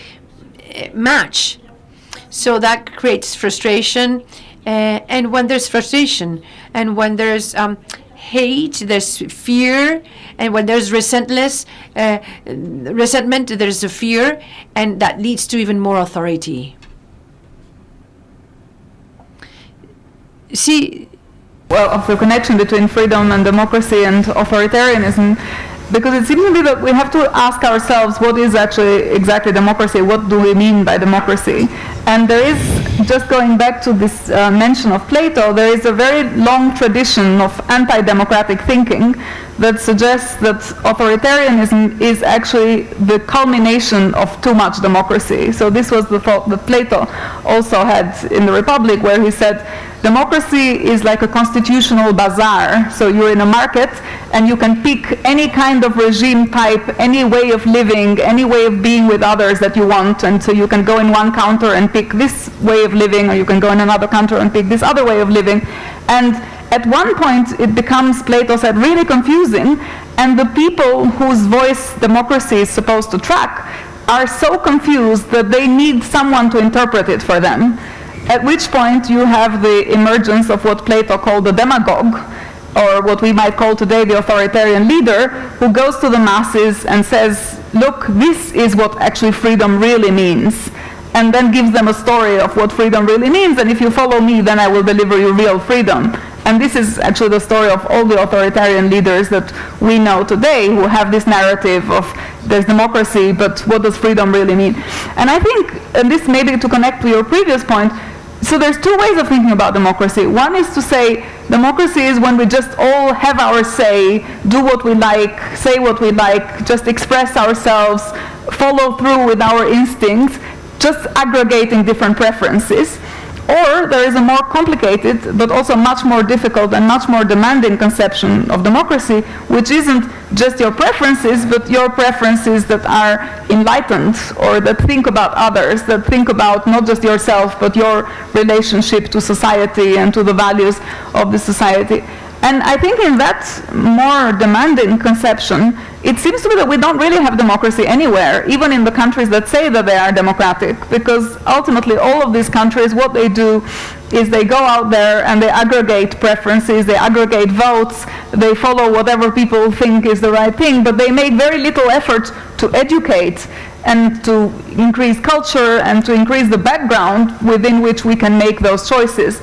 match. So that creates frustration, and when there's frustration and when there's hate, there's fear, and when there's resentment, there's a fear, and that leads to even more authority. See, well, of the connection between freedom and democracy and authoritarianism, because it seems to me that we have to ask ourselves what is actually exactly democracy, what do we mean by democracy? And there is, just going back to this mention of Plato, there is a very long tradition of anti-democratic thinking that suggests that authoritarianism is actually the culmination of too much democracy. So this was the thought that Plato also had in the Republic, where he said, democracy is like a constitutional bazaar. So you're in a market and you can pick any kind of regime type, any way of living, any way of being with others that you want. And so you can go in one counter and pick this way of living, or you can go in another counter and pick this other way of living. And at one point it becomes, Plato said, really confusing, and the people whose voice democracy is supposed to track are so confused that they need someone to interpret it for them. At which point you have the emergence of what Plato called the demagogue, or what we might call today the authoritarian leader, who goes to the masses and says, look, this is what actually freedom really means, and then gives them a story of what freedom really means, and if you follow me, then I will deliver you real freedom. And this is actually the story of all the authoritarian leaders that we know today, who have this narrative of there's democracy, but what does freedom really mean? And I think, and this maybe to connect to your previous point, so there's two ways of thinking about democracy. One is to say democracy is when we just all have our say, do what we like, say what we like, just express ourselves, follow through with our instincts, just aggregating different preferences. Or there is a more complicated, but also much more difficult and much more demanding conception of democracy, which isn't just your preferences, but your preferences that are enlightened, or that think about others, that think about not just yourself, but your relationship to society and to the values of the society. And I think in that more demanding conception, it seems to me that we don't really have democracy anywhere, even in the countries that say that they are democratic, because ultimately all of these countries, what they do is they go out there and they aggregate preferences, they aggregate votes, they follow whatever people think is the right thing, but they make very little effort to educate and to increase culture and to increase the background within which we can make those choices.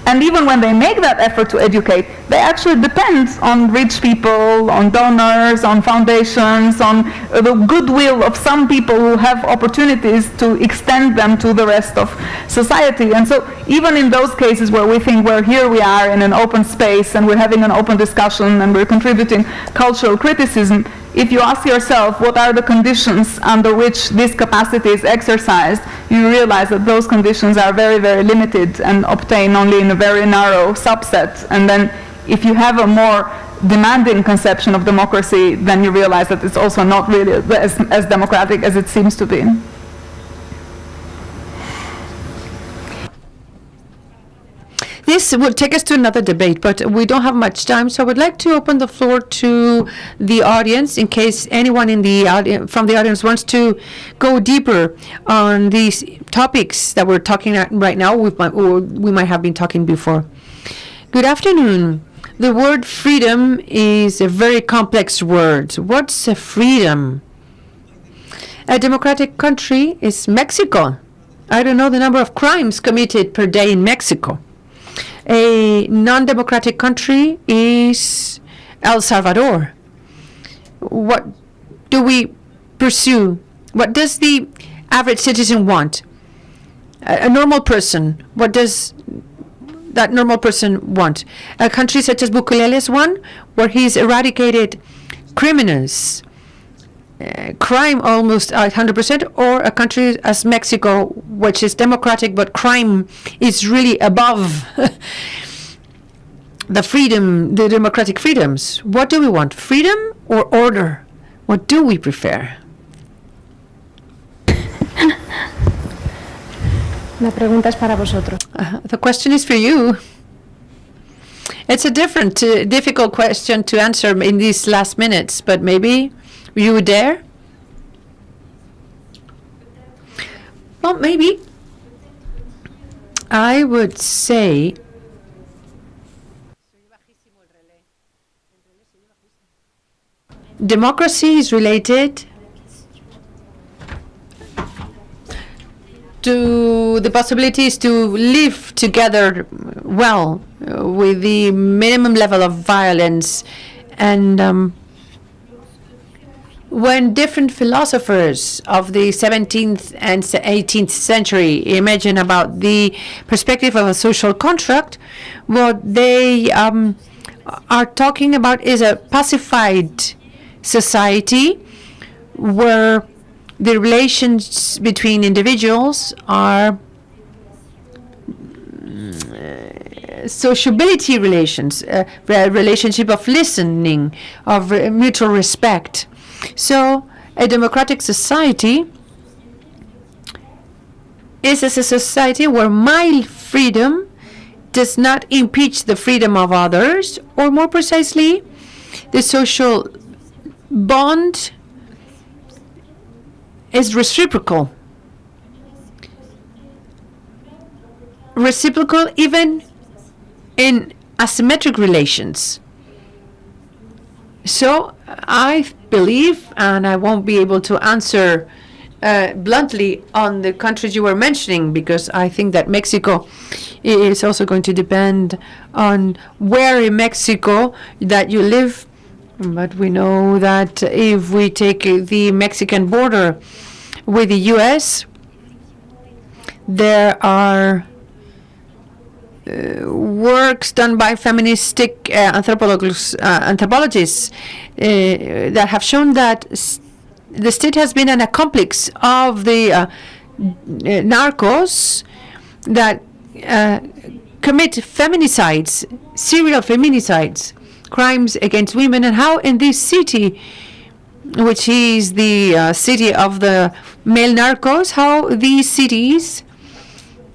And even when they make that effort to educate, they actually depend on rich people, on donors, on foundations, on the goodwill of some people who have opportunities to extend them to the rest of society. And so even in those cases where we think, well, here we are in an open space and we're having an open discussion and we're contributing cultural criticism, if you ask yourself what are the conditions under which this capacity is exercised, you realize that those conditions are very, very limited and obtain only in a very narrow subset. And then if you have a more demanding conception of democracy, then you realize that it's also not really as democratic as it seems to be. This will take us to another debate, but we don't have much time, so I would like to open the floor to the audience in case anyone in the from the audience wants to go deeper on these topics that we're talking at right now. We might have been talking before. Good afternoon. The word freedom is a very complex word. What's a freedom? A democratic country is Mexico. I don't know the number of crimes committed per day in Mexico. A non-democratic country is El Salvador. What do we pursue? What does the average citizen want? A normal person, what does that normal person want? A country such as Bukelele's one, where he's eradicated criminals, crime almost 100%, or a country as Mexico, which is democratic, but crime is really above the freedom, the democratic freedoms. What do we want, freedom or order? What do we prefer? La pregunta es para vosotros. The question is for you. It's a different, difficult question to answer in these last minutes, but maybe you would dare? Well, maybe. I would say democracy is related to the possibilities to live together well with the minimum level of violence. And when different philosophers of the 17th and 18th century imagine about the perspective of a social contract, what they are talking about is a pacified society where the relations between individuals are sociability relations, a relationship of listening, of mutual respect. So a democratic society is a society where my freedom does not impeach the freedom of others, or more precisely, the social bond is reciprocal. Reciprocal even in asymmetric relations. So I believe, and I won't be able to answer bluntly on the countries you were mentioning, because I think that Mexico is also going to depend on where in Mexico that you live. But we know that if we take the Mexican border with the U.S., there are works done by feministic anthropologists that have shown that the state has been an accomplice of the narcos that commit feminicides, serial feminicides, crimes against women, and how in this city, which is the city of the male narcos, how these cities,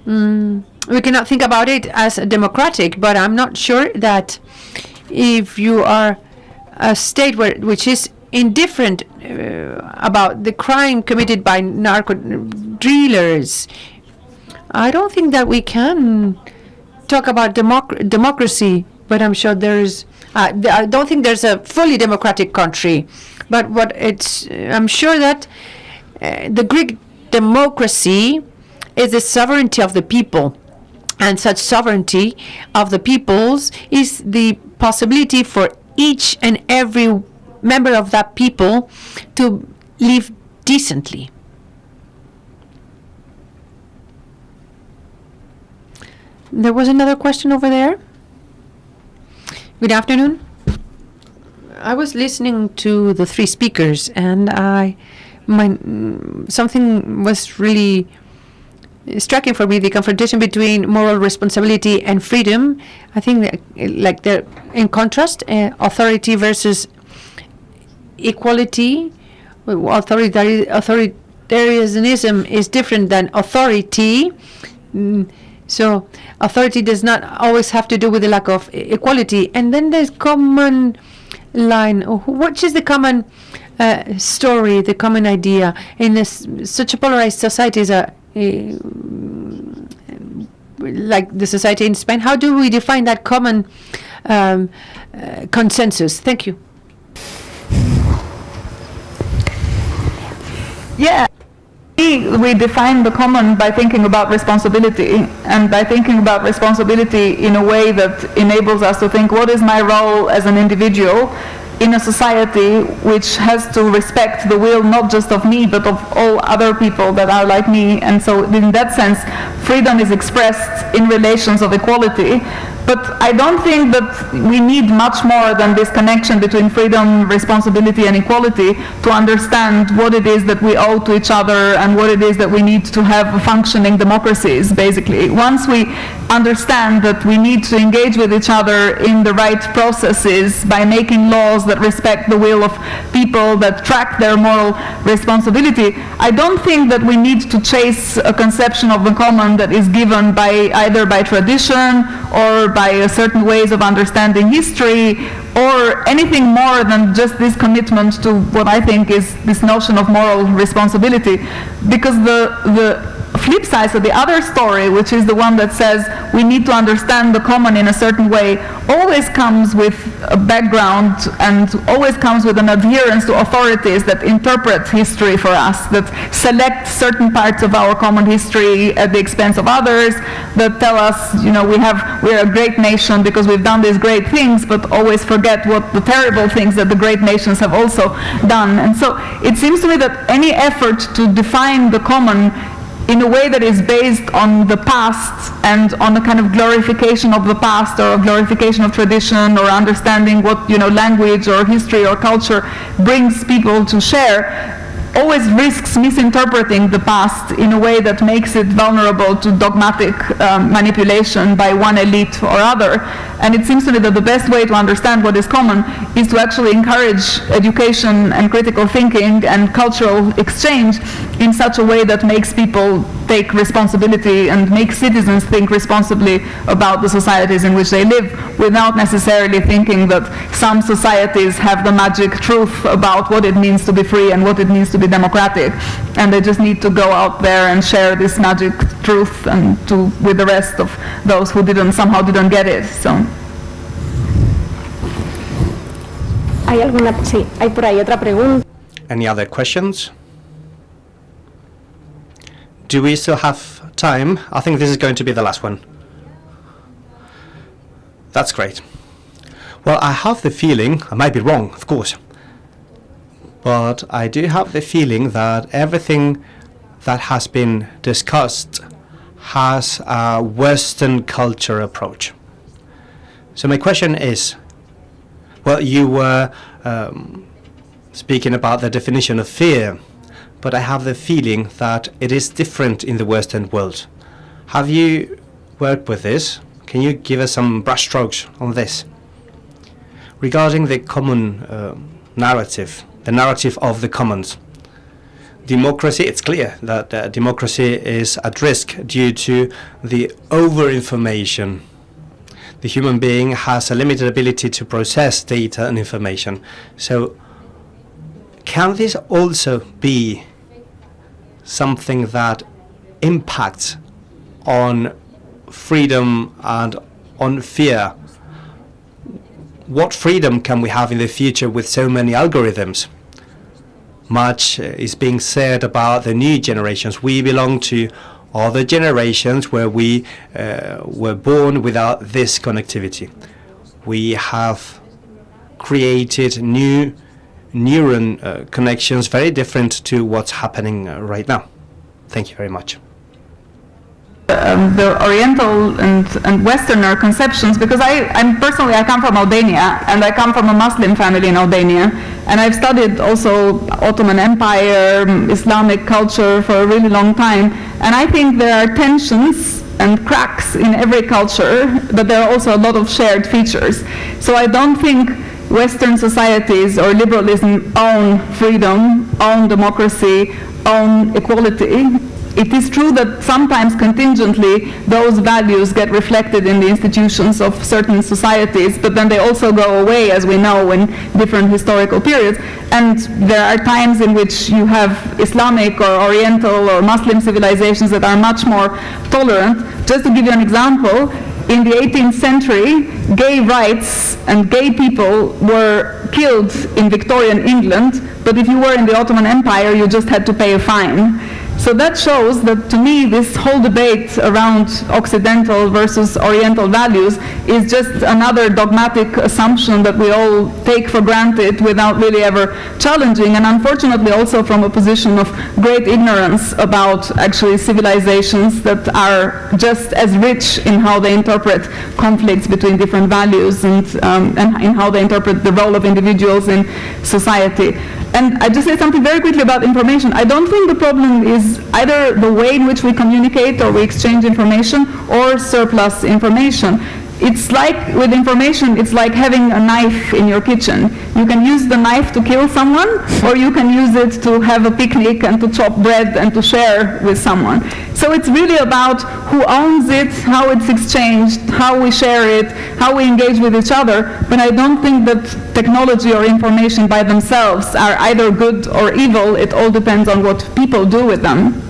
we cannot think about it as democratic, but I'm not sure that if you are a state which is indifferent about the crime committed by narco dealers, I don't think that we can talk about democracy. But I'm sure there's I don't think there's a fully democratic country, but I'm sure that the Greek democracy is the sovereignty of the people, and such sovereignty of the peoples is the possibility for each and every member of that people to live decently. There was another question over there. Good afternoon. I was listening to the three speakers, and something was really striking for me: the confrontation between moral responsibility and freedom. I think that, like, they're in contrast, authority versus equality. Authoritarianism is different than authority. So authority does not always have to do with the lack of equality. And then there's common line. What is the common story, the common idea in such a polarized society? Is like the society in Spain? How do we define that common consensus? Thank you. Yeah. We define the common by thinking about responsibility, and by thinking about responsibility in a way that enables us to think, what is my role as an individual in a society which has to respect the will not just of me but of all other people that are like me. And so in that sense, freedom is expressed in relations of equality. But I don't think that we need much more than this connection between freedom, responsibility and equality to understand what it is that we owe to each other and what it is that we need to have functioning democracies, basically. Once we understand that we need to engage with each other in the right processes by making laws that respect the will of people, that track their moral responsibility, I don't think that we need to chase a conception of the common that is given by either by tradition or by certain ways of understanding history, or anything more than just this commitment to what I think is this notion of moral responsibility. Because the flip side, so the other story, which is the one that says we need to understand the common in a certain way, always comes with a background and always comes with an adherence to authorities that interpret history for us, that select certain parts of our common history at the expense of others, that tell us, you know, we're a great nation because we've done these great things, but always forget what the terrible things that the great nations have also done. And so it seems to me that any effort to define the common in a way that is based on the past and on a kind of glorification of the past or a glorification of tradition or understanding what, you know, language or history or culture brings people to share, always risks misinterpreting the past in a way that makes it vulnerable to dogmatic manipulation by one elite or other. And it seems to me that the best way to understand what is common is to actually encourage education and critical thinking and cultural exchange in such a way that makes people take responsibility and make citizens think responsibly about the societies in which they live, without necessarily thinking that some societies have the magic truth about what it means to be free and what it means to be democratic, and they just need to go out there and share this magic truth and with the rest of those who somehow didn't get it. So. Hay por ahí otra pregunta. Any other questions? Do we still have time? I think this is going to be the last one. That's great. Well, I have the feeling, I might be wrong, of course, but I do have the feeling that everything that has been discussed has a Western culture approach. So my question is, well, you were speaking about the definition of fear, but I have the feeling that it is different in the Western world. Have you worked with this? Can you give us some brushstrokes on this? Regarding the common narrative, the narrative of the commons. Democracy, it's clear that democracy is at risk due to the over-information. The human being has a limited ability to process data and information. So can this also be something that impacts on freedom and on fear? What freedom can we have in the future with so many algorithms? Much is being said about the new generations. We belong to other generations where we were born without this connectivity. We have created new neuron connections very different to what's happening right now. Thank you very much. The Oriental and Westerner conceptions, because I personally come from Albania, and I come from a Muslim family in Albania, and I've studied also Ottoman Empire, Islamic culture for a really long time, and I think there are tensions and cracks in every culture, but there are also a lot of shared features. So I don't think Western societies or liberalism own freedom, own democracy, own equality. it is true that sometimes contingently those values get reflected in the institutions of certain societies, but then they also go away, as we know, in different historical periods. And there are times in which you have Islamic or Oriental or Muslim civilizations that are much more tolerant. Just to give you an example, in the 18th century, gay rights and gay people were killed in Victorian England, but if you were in the Ottoman Empire, you just had to pay a fine. So that shows that, to me, this whole debate around Occidental versus Oriental values is just another dogmatic assumption that we all take for granted without really ever challenging, and unfortunately also from a position of great ignorance about actually civilizations that are just as rich in how they interpret conflicts between different values and in how they interpret the role of individuals in society. And I just say something very quickly about information. I don't think the problem is either the way in which we communicate or we exchange information or surplus information. It's like with information, it's like having a knife in your kitchen. You can use the knife to kill someone, or you can use it to have a picnic and to chop bread and to share with someone. So it's really about who owns it, how it's exchanged, how we share it, how we engage with each other. But I don't think that technology or information by themselves are either good or evil. It all depends on what people do with them.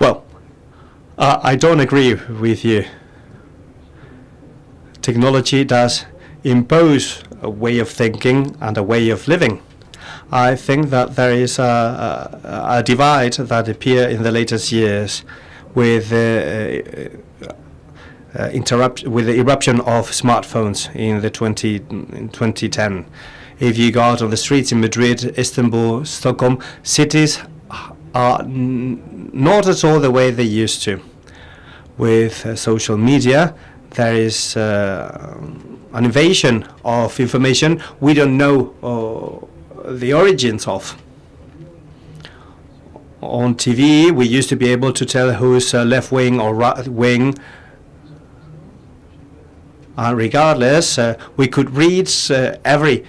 Well, I don't agree with you. Technology does impose a way of thinking and a way of living. I think that there is a divide that appeared in the latest years with the eruption of smartphones in 2010. If you go out on the streets in Madrid, Istanbul, Stockholm, cities are not at all the way they used to. With social media, there is an invasion of information we don't know the origins of. On TV, we used to be able to tell who's left wing or right wing. Regardless, we could read every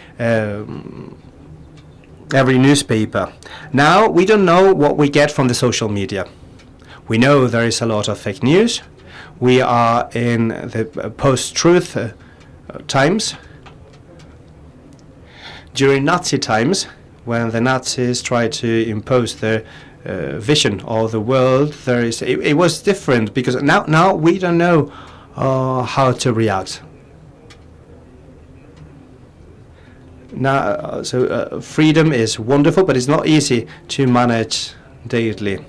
newspaper. Now we don't know what we get from the social media. We know there is a lot of fake news. We are in the post-truth times. During Nazi times, when the Nazis tried to impose their vision of the world, it was different, because now we don't know how to react. Now, freedom is wonderful, but it's not easy to manage daily.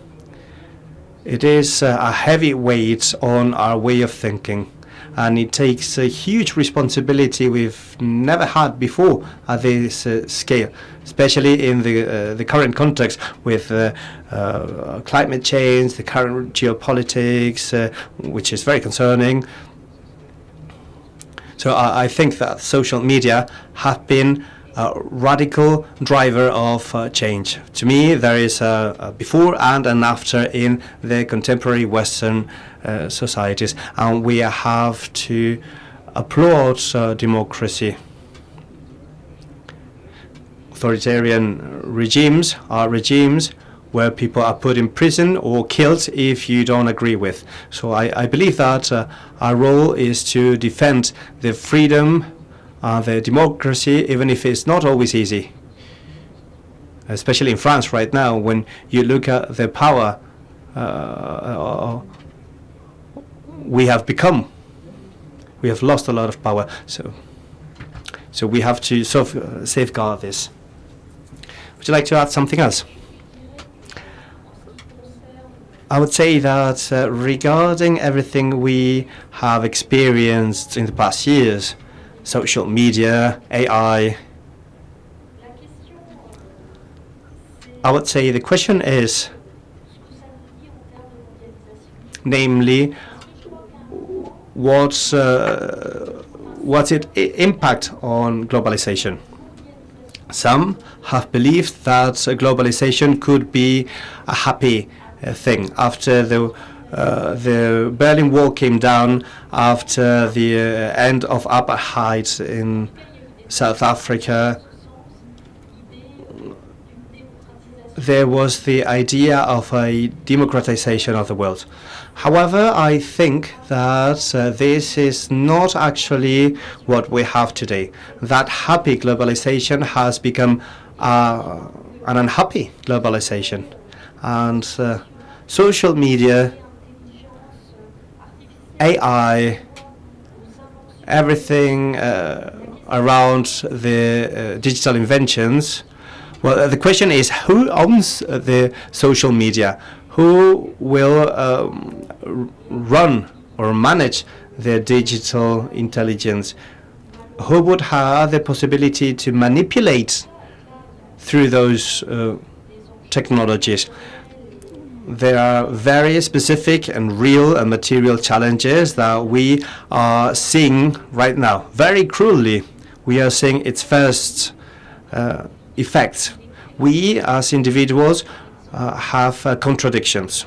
It is a heavy weight on our way of thinking, and it takes a huge responsibility we've never had before at this scale, especially in the current context with climate change, the current geopolitics, which is very concerning. So I think that social media have been a radical driver of change. To me, there is a before and an after in the contemporary Western societies, and we have to applaud democracy. Authoritarian regimes are regimes where people are put in prison or killed if you don't agree with. So I believe that our role is to defend the freedom, the democracy, even if it's not always easy. Especially in France right now, when you look at the power we have become. We have lost a lot of power. So we have to safeguard this. Would you like to add something else? I would say that regarding everything we have experienced in the past years, social media, AI, I would say the question is, namely, what's its impact on globalization? Some have believed that globalization could be a happy thing. After the Berlin Wall came down, after the end of apartheid South Africa, there was the idea of a democratization of the world. However, I think that this is not actually what we have today. That happy globalization has become an unhappy globalization. And social media, AI, everything around the digital inventions. Well, the question is, who owns the social media? Who will run or manage the digital intelligence? Who would have the possibility to manipulate through those technologies? There are very specific and real and material challenges that we are seeing right now. Very cruelly, we are seeing its first effects. We, as individuals, have contradictions.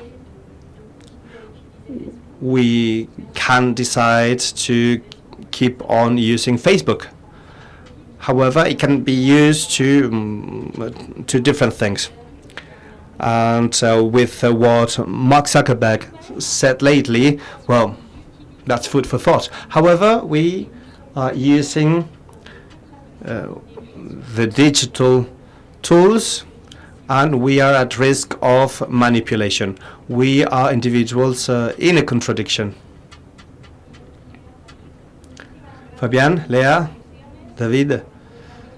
We can decide to keep on using Facebook. However, it can be used to different things. And with what Mark Zuckerberg said lately, well, that's food for thought. However, we are using the digital tools, and we are at risk of manipulation. We are individuals in a contradiction. Fabienne, Lea, David,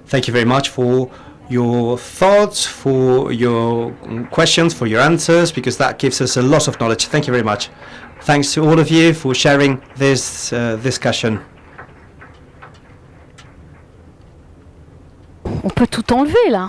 thank you very much for your thoughts, for your questions, for your answers, because that gives us a lot of knowledge. Thank you very much. Thanks to all of you for sharing this discussion. On peut tout enlever là.